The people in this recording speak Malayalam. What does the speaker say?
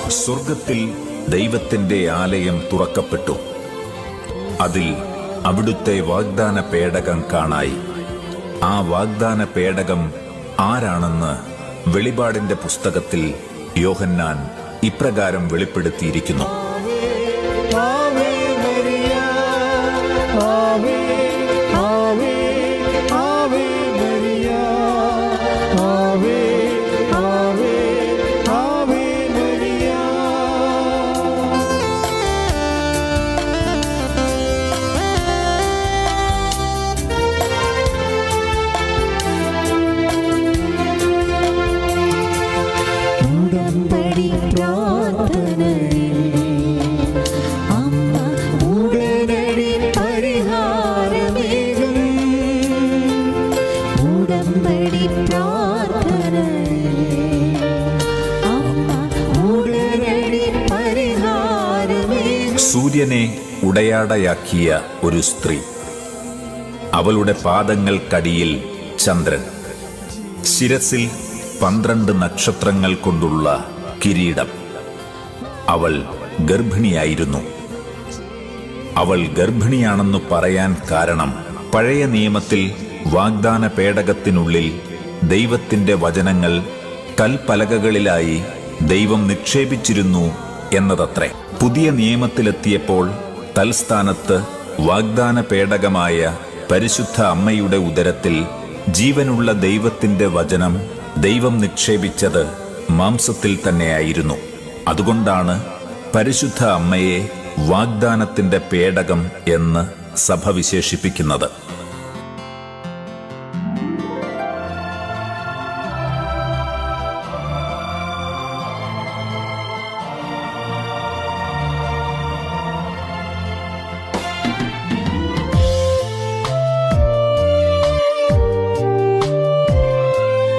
സ്വർഗത്തിൽ ദൈവത്തിന്റെ ആലയം തുറക്കപ്പെട്ടു. അതിൽ അവിടുത്തെ വാഗ്ദാന പേടകം കാണായി. ആ വാഗ്ദാന പേടകം ആരാണെന്ന് വെളിപാടിന്റെ പുസ്തകത്തിൽ യോഹന്നാൻ ഇപ്രകാരം വെളിപ്പെടുത്തിയിരിക്കുന്നു. സൂര്യനെ ഉടയാടയാക്കിയ ഒരു സ്ത്രീ, അവളുടെ പാദങ്ങൾക്കടിയിൽ ചന്ദ്രൻ, ശിരസിൽ 12 നക്ഷത്രങ്ങൾ കൊണ്ടുള്ള കിരീടം. അവൾ ഗർഭിണിയായിരുന്നു. അവൾ ഗർഭിണിയാണെന്ന് പറയാൻ കാരണം, പഴയ നിയമത്തിൽ വാഗ്ദാന പേടകത്തിനുള്ളിൽ ദൈവത്തിന്റെ വചനങ്ങൾ കൽപ്പലകകളിലായി ദൈവം നിക്ഷേപിച്ചിരുന്നു എന്നതത്രേ. പുതിയ നിയമത്തിലെത്തിയപ്പോൾ തൽസ്ഥാനത്ത് വാഗ്ദാന പേടകമായ പരിശുദ്ധ അമ്മയുടെ ഉദരത്തിൽ ജീവനുള്ള ദൈവത്തിന്റെ വചനം ദൈവം നിക്ഷേപിച്ചത് മാംസത്തിൽ തന്നെയായിരുന്നു. അതുകൊണ്ടാണ് പരിശുദ്ധ അമ്മയെ വാഗ്ദാനത്തിന്റെ പേടകം എന്ന് സഭ വിശേഷിപ്പിക്കുന്നത്.